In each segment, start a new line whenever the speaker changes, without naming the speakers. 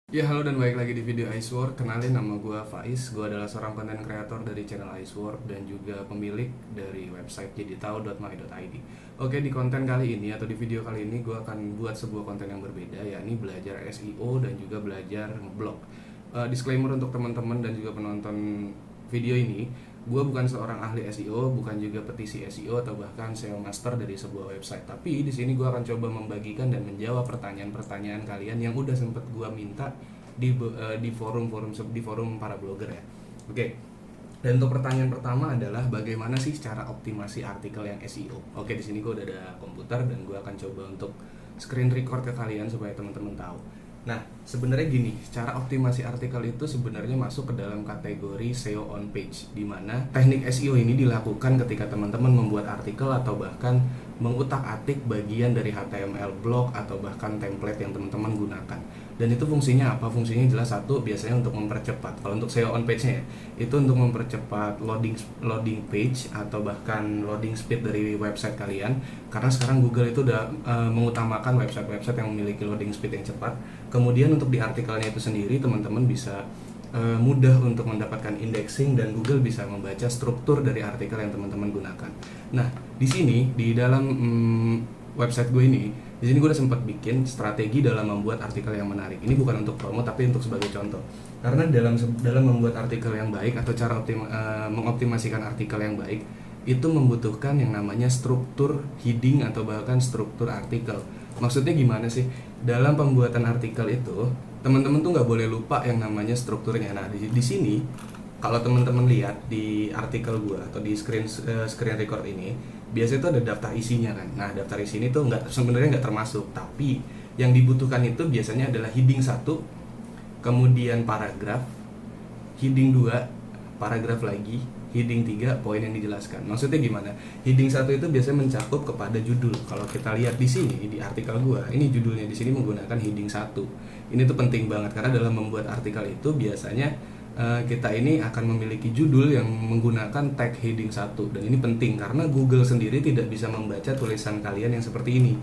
Ya, halo dan balik lagi di video Icework. Kenalin, nama gue Faiz. Gue adalah seorang content creator dari channel Icework dan juga pemilik dari website jaditau.my.id. Oke, di konten kali ini atau di video kali ini gue akan buat sebuah konten yang berbeda, yakni belajar SEO dan juga belajar ngeblog. Disclaimer untuk teman-teman dan juga penonton video ini, gue bukan seorang ahli SEO, bukan juga petisi SEO atau bahkan SEO master dari sebuah website. Tapi di sini gue akan coba membagikan dan menjawab pertanyaan-pertanyaan kalian yang udah sempet gue minta di forum para blogger ya. Oke. Dan untuk pertanyaan pertama adalah bagaimana sih cara optimasi artikel yang SEO? Oke, di sini gue udah ada komputer dan gue akan coba untuk screen record ke kalian supaya teman-teman tahu. Nah, sebenarnya gini, cara optimasi artikel itu sebenarnya masuk ke dalam kategori SEO on page, di mana teknik SEO ini dilakukan ketika teman-teman membuat artikel atau bahkan mengutak-atik bagian dari HTML blog atau bahkan template yang teman-teman gunakan. Dan itu fungsinya apa? Fungsinya jelas satu, biasanya untuk mempercepat. Kalau untuk SEO on page-nya ya, itu untuk mempercepat loading page atau bahkan loading speed dari website kalian. Karena sekarang Google itu udah mengutamakan website-website yang memiliki loading speed yang cepat. Kemudian untuk di artikelnya itu sendiri, teman-teman bisa mudah untuk mendapatkan indexing dan Google bisa membaca struktur dari artikel yang teman-teman gunakan. Nah, di sini di dalam website gue ini, di sini gue udah sempat bikin strategi dalam membuat artikel yang menarik. Ini bukan untuk promo tapi untuk sebagai contoh. Karena dalam membuat artikel yang baik atau cara mengoptimasikan artikel yang baik itu membutuhkan yang namanya struktur heading atau bahkan struktur artikel. Maksudnya gimana sih? Dalam pembuatan artikel itu, teman-teman tuh nggak boleh lupa yang namanya strukturnya. Nah, di sini kalau teman-teman lihat di artikel gue atau di screen record ini, biasanya itu ada daftar isinya kan. Nah, daftar isi ini tuh sebenarnya nggak termasuk, tapi yang dibutuhkan itu biasanya adalah heading 1, kemudian paragraf, heading 2, paragraf lagi, heading 3, poin yang dijelaskan. Maksudnya gimana? Heading 1 itu biasanya mencakup kepada judul. Kalau kita lihat di sini di artikel gua, ini judulnya di sini menggunakan heading 1. Ini tuh penting banget karena dalam membuat artikel itu biasanya kita ini akan memiliki judul yang menggunakan tag heading 1, dan ini penting karena Google sendiri tidak bisa membaca tulisan kalian yang seperti ini.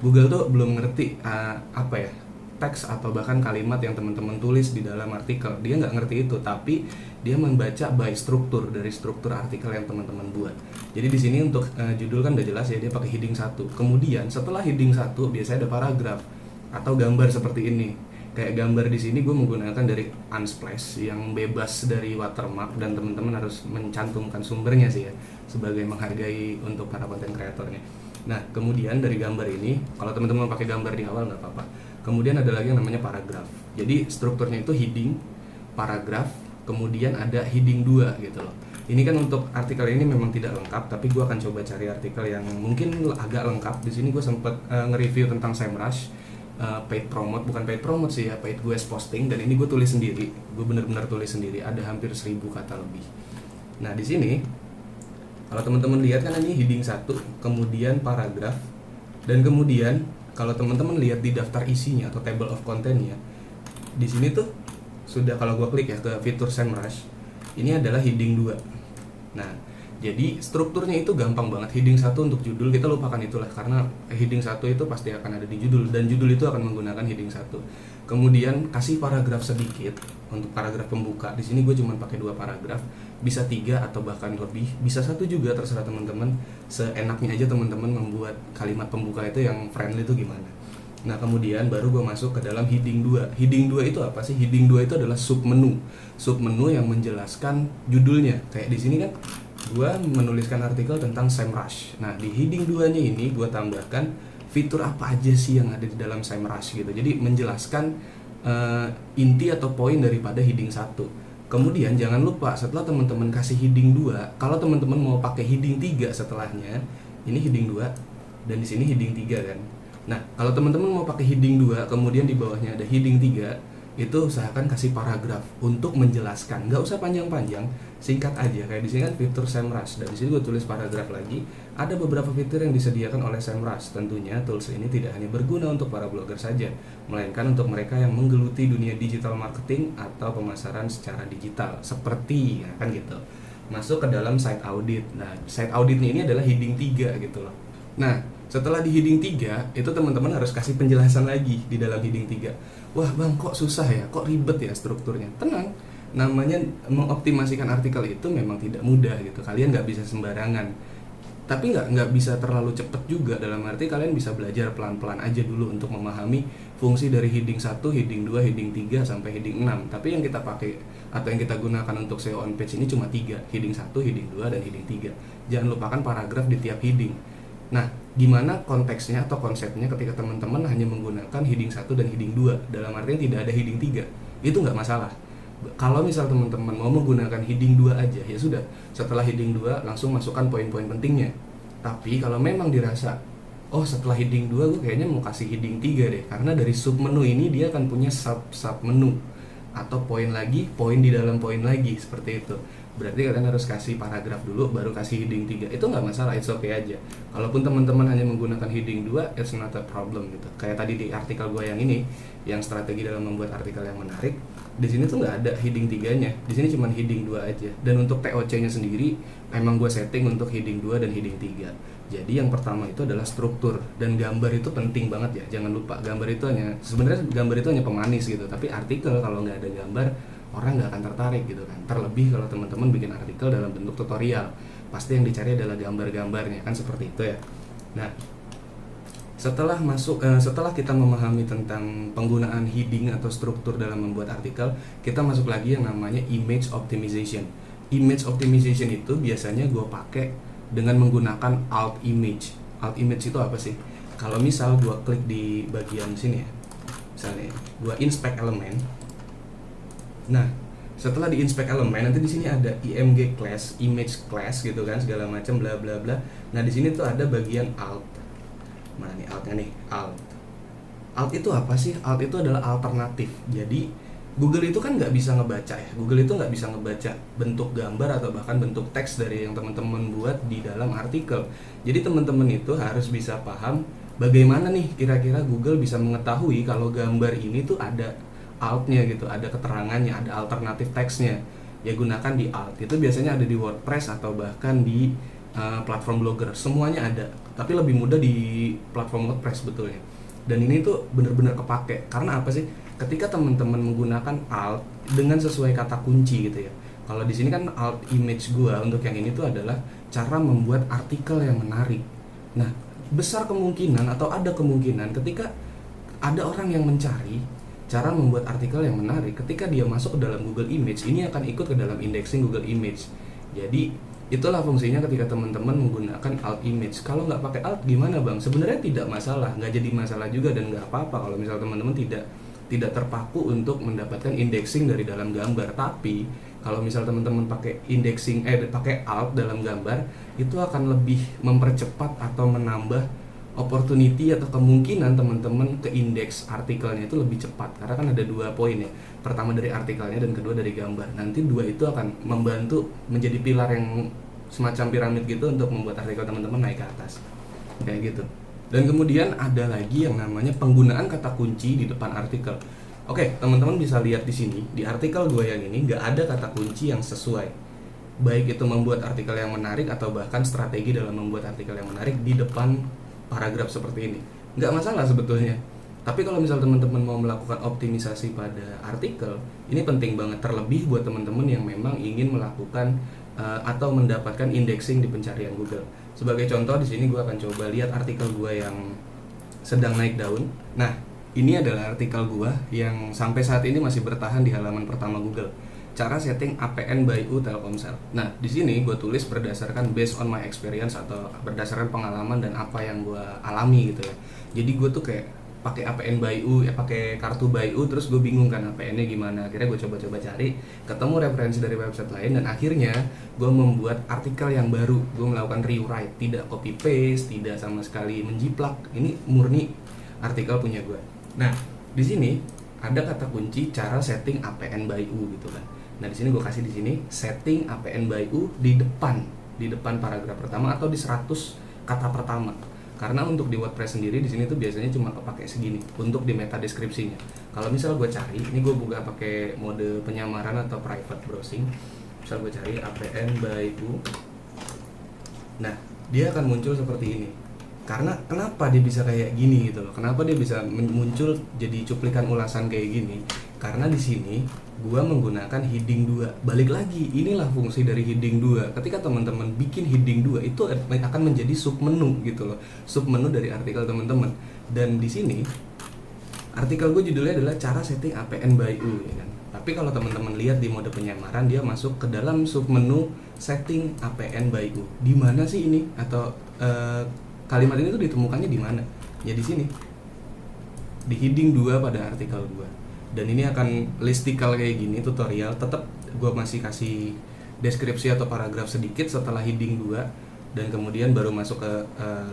Google tuh belum ngerti apa ya, teks atau bahkan kalimat yang teman-teman tulis di dalam artikel. Dia nggak ngerti itu, tapi dia membaca by struktur, dari struktur artikel yang teman-teman buat. Jadi di sini untuk judul kan udah jelas ya, dia pakai heading 1. Kemudian setelah heading 1 biasanya ada paragraf atau gambar seperti ini. Kayak gambar di sini gue menggunakan dari Unsplash yang bebas dari watermark, dan teman-teman harus mencantumkan sumbernya sih ya, sebagai menghargai untuk para konten kreatornya. Nah, kemudian dari gambar ini, kalau teman-teman pakai gambar di awal nggak apa-apa. Kemudian ada lagi yang namanya paragraf. Jadi strukturnya itu heading, paragraf, kemudian ada heading 2 gitu loh. Ini kan untuk artikel ini memang tidak lengkap, tapi gue akan coba cari artikel yang mungkin agak lengkap. Di sini gue sempat nge-review tentang SEMrush, paid promote, bukan paid promote sih ya, paid gue posting, dan ini gue tulis sendiri. Gue bener-bener tulis sendiri, ada hampir 1000 kata lebih. Nah, di sini kalau teman-teman lihat kan ini heading 1, kemudian paragraf, dan kemudian kalau teman-teman lihat di daftar isinya atau table of content-nya, di sini tuh sudah, kalau gue klik ya ke fitur SEMrush, ini adalah heading 2. Nah, jadi strukturnya itu gampang banget. Heading 1 untuk judul kita lupakan itulah, karena heading 1 itu pasti akan ada di judul, dan judul itu akan menggunakan heading 1. Kemudian kasih paragraf sedikit untuk paragraf pembuka. Di sini gue cuma pakai 2 paragraf, bisa 3 atau bahkan lebih, bisa 1 juga, terserah teman-teman. Seenaknya aja teman-teman membuat kalimat pembuka itu yang friendly itu gimana. Nah, kemudian baru gue masuk ke dalam heading 2. Heading 2 itu apa sih? Heading 2 itu adalah submenu. Submenu yang menjelaskan judulnya. Kayak di sini kan gue menuliskan artikel tentang SEMrush. Nah, di heading 2-nya ini gue tambahkan fitur apa aja sih yang ada di dalam SEMrush gitu. Jadi menjelaskan inti atau poin daripada heading 1. Kemudian jangan lupa setelah teman-teman kasih heading 2, kalau teman-teman mau pakai heading 3 setelahnya, ini heading 2 dan di sini heading 3 kan. Nah, kalau teman-teman mau pakai heading 2 kemudian di bawahnya ada heading 3, itu usahakan kasih paragraf untuk menjelaskan. Nggak usah panjang-panjang, singkat aja. Kayak di sini kan fitur SEMrush, dan di sini gue tulis paragraf lagi. Ada beberapa fitur yang disediakan oleh SEMrush. Tentunya tools ini tidak hanya berguna untuk para blogger saja, melainkan untuk mereka yang menggeluti dunia digital marketing atau pemasaran secara digital, seperti ya kan gitu. Masuk ke dalam site audit. Nah, site auditnya ini adalah heading 3 gitu loh. Nah, Setelah di heading 3, itu teman-teman harus kasih penjelasan lagi di dalam heading 3. Wah bang, kok susah ya, kok ribet ya strukturnya. Tenang, namanya mengoptimasikan artikel itu memang tidak mudah gitu. Kalian nggak bisa sembarangan, tapi nggak bisa terlalu cepet juga. Dalam arti kalian bisa belajar pelan-pelan aja dulu untuk memahami fungsi dari heading 1, heading 2, heading 3 sampai heading 6. Tapi yang kita pakai atau yang kita gunakan untuk SEO on page ini cuma 3, heading 1, heading 2, dan heading 3. Jangan lupakan paragraf di tiap heading. Nah, gimana konteksnya atau konsepnya ketika teman-teman hanya menggunakan heading 1 dan heading 2, dalam artinya tidak ada heading 3, itu nggak masalah. Kalau misal teman-teman mau menggunakan heading 2 aja, ya sudah, setelah heading 2 langsung masukkan poin-poin pentingnya. Tapi kalau memang dirasa, oh setelah heading 2 gue kayaknya mau kasih heading 3 deh, karena dari sub menu ini dia akan punya sub menu atau poin lagi, poin di dalam poin lagi, seperti itu. Berarti kalian harus kasih paragraf dulu baru kasih heading 3. Itu nggak masalah, it's okay aja. Kalaupun teman-teman hanya menggunakan heading 2, it's not a problem gitu. Kayak tadi di artikel gue yang ini, yang strategi dalam membuat artikel yang menarik, di sini tuh nggak ada heading 3-nya. Di sini cuma heading 2 aja. Dan untuk TOC-nya sendiri emang gue setting untuk heading 2 dan heading 3. Jadi yang pertama itu adalah struktur, dan gambar itu penting banget ya. Jangan lupa, gambar itu hanya pemanis gitu. Tapi artikel kalau nggak ada gambar, orang nggak akan tertarik gitu kan. Terlebih kalau teman-teman bikin artikel dalam bentuk tutorial, pasti yang dicari adalah gambar-gambarnya kan, seperti itu ya. Nah, setelah kita memahami tentang penggunaan heading atau struktur dalam membuat artikel, kita masuk lagi yang namanya image optimization. Image optimization itu biasanya gue pakai dengan menggunakan alt image. Alt image itu apa sih? Kalau misal gue klik di bagian sini ya, misalnya gue inspect elemen. Nah, setelah di inspect elemen, nanti di sini ada img class, image class gitu kan, segala macam bla bla bla. Nah, di sini tuh ada bagian alt. Mana nih altnya nih? Alt. Alt itu apa sih? Alt itu adalah alternatif. Jadi Google itu kan nggak bisa ngebaca ya. Google itu nggak bisa ngebaca bentuk gambar atau bahkan bentuk teks dari yang teman-teman buat di dalam artikel. Jadi teman-teman itu harus bisa paham bagaimana nih kira-kira Google bisa mengetahui kalau gambar ini tuh ada altnya gitu, ada keterangannya, ada alternatif teksnya. Ya gunakan di alt. Itu biasanya ada di WordPress atau bahkan di platform blogger. Semuanya ada. Tapi lebih mudah di platform WordPress betulnya. Dan ini tuh bener-bener kepake. Karena apa sih? Ketika teman-teman menggunakan alt dengan sesuai kata kunci gitu ya. Kalau di sini kan alt image gua untuk yang ini tuh adalah cara membuat artikel yang menarik. Nah, besar kemungkinan atau ada kemungkinan ketika ada orang yang mencari cara membuat artikel yang menarik, ketika dia masuk ke dalam Google Image, ini akan ikut ke dalam indexing Google Image. Jadi itulah fungsinya ketika teman-teman menggunakan alt image. Kalau nggak pakai alt gimana bang? Sebenarnya tidak masalah, nggak jadi masalah juga, dan nggak apa-apa kalau misal teman-teman tidak terpaku untuk mendapatkan indexing dari dalam gambar. Tapi kalau misal teman-teman pakai pakai alt dalam gambar, itu akan lebih mempercepat atau menambah opportunity atau kemungkinan teman-teman ke indeks artikelnya itu lebih cepat, karena kan ada 2 poin ya, pertama dari artikelnya dan kedua dari gambar. Nanti 2 itu akan membantu menjadi pilar yang semacam piramid gitu untuk membuat artikel teman-teman naik ke atas kayak gitu. Dan kemudian ada lagi yang namanya penggunaan kata kunci di depan artikel. Oke, teman-teman bisa lihat di sini di artikel gue yang ini nggak ada kata kunci yang sesuai, baik itu membuat artikel yang menarik atau bahkan strategi dalam membuat artikel yang menarik di depan paragraf seperti ini. Nggak masalah sebetulnya. Tapi kalau misal teman-teman mau melakukan optimisasi pada artikel, ini penting banget, terlebih buat teman-teman yang memang ingin melakukan atau mendapatkan indexing di pencarian Google. Sebagai contoh di sini gue akan coba lihat artikel gue yang sedang naik daun. Nah, ini adalah artikel gue yang sampai saat ini masih bertahan di halaman pertama Google. Cara setting APN by U Telkomsel. Nah, di sini gue tulis berdasarkan based on my experience atau berdasarkan pengalaman dan apa yang gue alami gitu ya. Jadi gue tuh kayak pakai APN by U, pakai kartu by U, terus gue bingung kan APN-nya gimana. Akhirnya gue coba-coba cari, ketemu referensi dari website lain, dan akhirnya gue membuat artikel yang baru. Gue melakukan rewrite, tidak copy paste, tidak sama sekali menjiplak. Ini murni artikel punya gue. Nah, di sini ada kata kunci cara setting APN by U gitu kan. Nah, di sini gue kasih di sini setting APN by U di depan paragraf pertama atau di 100 kata pertama. Karena untuk di WordPress sendiri di sini tuh biasanya cuma kepake segini untuk di meta deskripsinya. Kalau misal gue cari, ini gue buka pakai mode penyamaran atau private browsing. Misal gue cari APN by U. Nah, dia akan muncul seperti ini. Karena kenapa dia bisa kayak gini gitu loh, kenapa dia bisa muncul jadi cuplikan ulasan kayak gini, karena di sini gua menggunakan heading 2. Balik lagi, inilah fungsi dari heading 2. Ketika teman-teman bikin heading 2 itu akan menjadi submenu gitu loh, submenu dari artikel teman-teman. Dan di sini artikel gue judulnya adalah cara setting APN by U ya kan. Tapi kalau teman-teman lihat di mode penyamaran, dia masuk ke dalam submenu setting APN by U. Di mana sih ini, atau kalimat ini tuh ditemukannya di mana? Ya di sini. Di heading 2 pada artikel gua. Dan ini akan listicle kayak gini, tutorial. Tetap gua masih kasih deskripsi atau paragraf sedikit setelah heading 2, dan kemudian baru masuk ke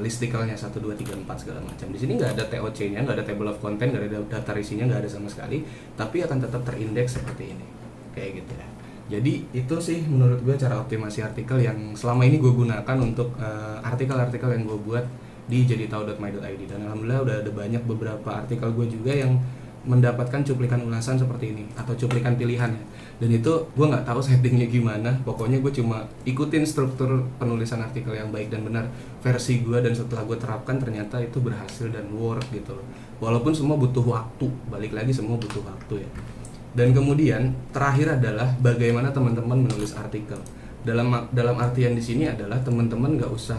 listicle-nya 1 2 3 4 segala macam. Di sini nggak ada TOC-nya, nggak ada table of content, nggak ada daftar isinya, nggak ada sama sekali, tapi akan tetap terindeks seperti ini. Kayak gitu ya. Jadi itu sih menurut gue cara optimasi artikel yang selama ini gue gunakan untuk artikel-artikel yang gue buat di jaditau.my.id. Dan alhamdulillah udah ada banyak beberapa artikel gue juga yang mendapatkan cuplikan ulasan seperti ini atau cuplikan pilihan ya. Dan itu gue nggak tahu settingnya gimana, pokoknya gue cuma ikutin struktur penulisan artikel yang baik dan benar versi gue, dan setelah gue terapkan ternyata itu berhasil dan work gitu loh. Walaupun semua butuh waktu, balik lagi semua butuh waktu ya. Dan kemudian terakhir adalah bagaimana teman-teman menulis artikel. Dalam artian di sini adalah teman-teman nggak usah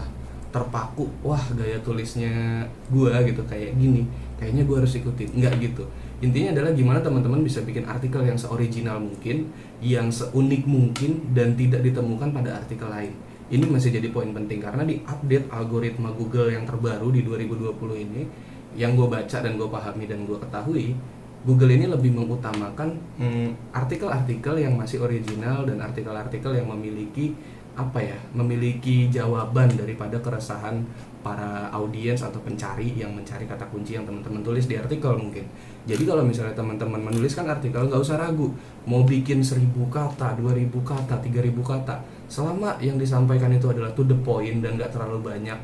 terpaku, wah gaya tulisnya gua gitu kayak gini, kayaknya gua harus ikutin. Nggak gitu. Intinya adalah gimana teman-teman bisa bikin artikel yang seoriginal mungkin, yang seunik mungkin, dan tidak ditemukan pada artikel lain. Ini masih jadi poin penting karena di update algoritma Google yang terbaru di 2020 ini, yang gue baca dan gue pahami dan gue ketahui, Google ini lebih mengutamakan artikel-artikel yang masih original dan artikel-artikel yang memiliki jawaban daripada keresahan para audiens atau pencari yang mencari kata kunci yang teman-teman tulis di artikel mungkin. Jadi kalau misalnya teman-teman menuliskan artikel, nggak usah ragu mau bikin 1000 kata, 2000 kata, 3000 kata, selama yang disampaikan itu adalah to the point dan nggak terlalu banyak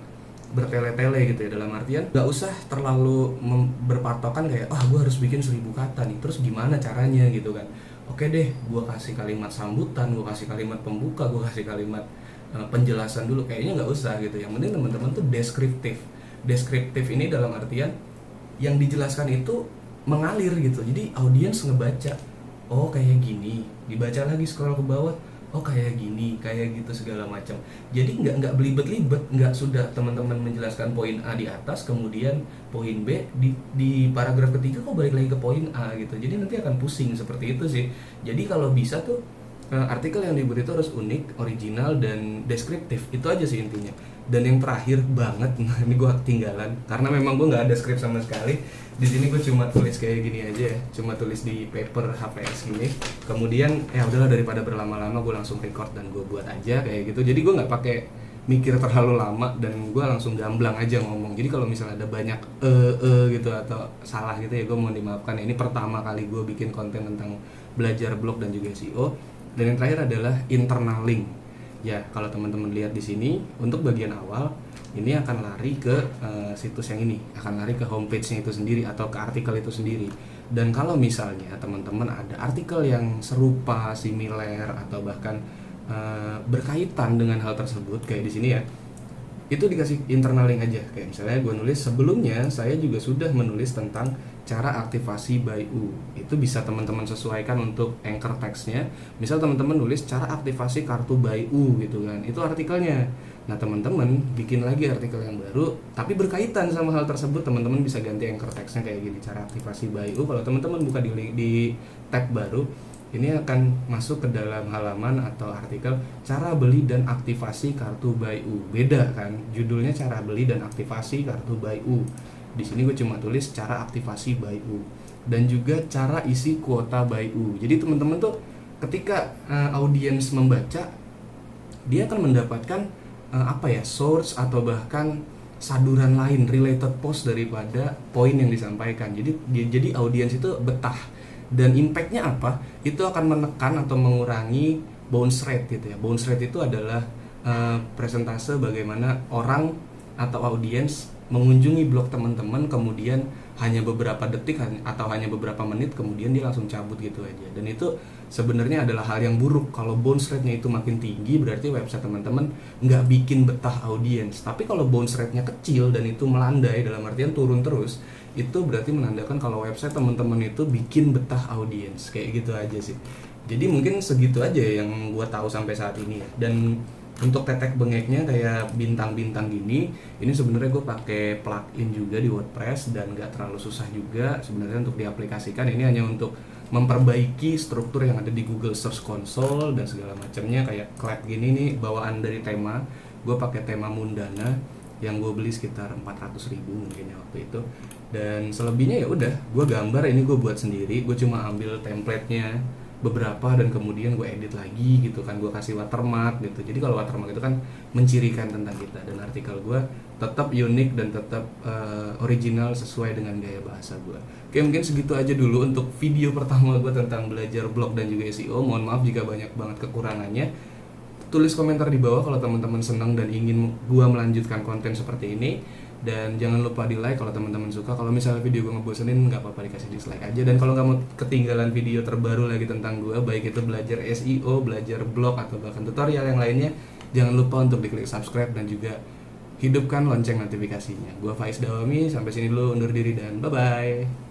bertele-tele gitu ya, dalam artian nggak usah terlalu berpatokan kayak gue harus bikin 1000 kata nih, terus gimana caranya gitu kan. Oke deh, gue kasih kalimat sambutan, gue kasih kalimat pembuka, gue kasih kalimat penjelasan dulu, kayaknya nggak usah gitu. Yang penting teman-teman tuh deskriptif ini dalam artian yang dijelaskan itu mengalir gitu, jadi audiens ngebaca, oh kayak gini, dibaca lagi scroll ke bawah, oh kayak gini, kayak gitu segala macam. Jadi nggak belibet-libet, nggak sudah teman-teman menjelaskan poin A di atas, kemudian poin B di paragraf ketiga kok balik lagi ke poin A gitu. Jadi nanti akan pusing seperti itu sih. Jadi kalau bisa tuh artikel yang dibuat itu harus unik, original, dan deskriptif. Itu aja sih intinya. Dan yang terakhir banget, ini gue ketinggalan karena memang gue nggak ada skrip sama sekali. Di sini gue cuma tulis kayak gini aja ya, cuma tulis di paper HVS gini. Kemudian ya udahlah, daripada berlama-lama gue langsung record dan gue buat aja kayak gitu. Jadi gue nggak pakai mikir terlalu lama dan gue langsung gamblang aja ngomong. Jadi kalau misalnya ada banyak gitu atau salah gitu ya gue mohon dimaafkan. Ini pertama kali gue bikin konten tentang belajar blog dan juga SEO. Dan yang terakhir adalah internal link. Ya, kalau teman-teman lihat di sini untuk bagian awal ini akan lari ke situs yang ini, akan lari ke homepage-nya itu sendiri atau ke artikel itu sendiri. Dan kalau misalnya teman-teman ada artikel yang serupa, similar, atau bahkan berkaitan dengan hal tersebut kayak di sini ya, itu dikasih internal link aja. Kayak misalnya gue nulis sebelumnya saya juga sudah menulis tentang cara aktivasi by U. Itu bisa teman-teman sesuaikan untuk anchor text-nya. Misal teman-teman nulis cara aktivasi kartu by U gitu kan, itu artikelnya. Nah teman-teman bikin lagi artikel yang baru tapi berkaitan sama hal tersebut, teman-teman bisa ganti anchor text-nya kayak gini, cara aktivasi by U. Kalau teman-teman buka di tab baru, ini akan masuk ke dalam halaman atau artikel cara beli dan aktivasi kartu by U. Beda kan, judulnya cara beli dan aktivasi kartu by U. Di sini gue cuma tulis cara aktivasi by U dan juga cara isi kuota by U. Jadi teman-teman tuh ketika audiens membaca, dia akan mendapatkan source atau bahkan saduran lain, related post daripada poin yang disampaikan. Jadi audiens itu betah. Dan impact-nya apa? Itu akan menekan atau mengurangi bounce rate gitu ya. Bounce rate itu adalah presentase bagaimana orang atau audiens mengunjungi blog teman-teman, kemudian hanya beberapa detik atau hanya beberapa menit kemudian dia langsung cabut gitu aja. Dan itu sebenarnya adalah hal yang buruk. Kalau bounce rate-nya itu makin tinggi, berarti website teman-teman nggak bikin betah audiens. Tapi kalau bounce rate-nya kecil dan itu melandai, dalam artian turun terus, itu berarti menandakan kalau website teman-teman itu bikin betah audiens. Kayak gitu aja sih. Jadi mungkin segitu aja yang gue tahu sampai saat ini ya. Dan untuk tetek bengeknya kayak bintang-bintang gini, ini sebenarnya gue pakai plugin juga di WordPress dan gak terlalu susah juga sebenarnya untuk diaplikasikan. Ini hanya untuk memperbaiki struktur yang ada di Google Search Console dan segala macamnya. Kayak clap gini nih, bawaan dari tema. Gue pakai tema Mundana yang gue beli sekitar 400.000 mungkin ya waktu itu. Dan selebihnya ya udah, gue gambar, ini gue buat sendiri. Gue cuma ambil template-nya beberapa dan kemudian gue edit lagi gitu kan, gue kasih watermark gitu. Jadi kalau watermark itu kan mencirikan tentang kita, dan artikel gue tetap unik dan tetap original sesuai dengan gaya bahasa gue. Oke, mungkin segitu aja dulu untuk video pertama gue tentang belajar blog dan juga SEO. Mohon maaf jika banyak banget kekurangannya. Tulis komentar di bawah kalau teman-teman senang dan ingin gue melanjutkan konten seperti ini. Dan jangan lupa di like kalau teman-teman suka. Kalau misalnya video gue ngebosenin, nggak apa-apa, dikasih dislike aja. Dan kalau nggak mau ketinggalan video terbaru lagi tentang gue, baik itu belajar SEO, belajar blog, atau bahkan tutorial yang lainnya, jangan lupa untuk diklik subscribe dan juga hidupkan lonceng notifikasinya. Gue Faiz Dawami, sampai sini dulu, undur diri dan bye-bye.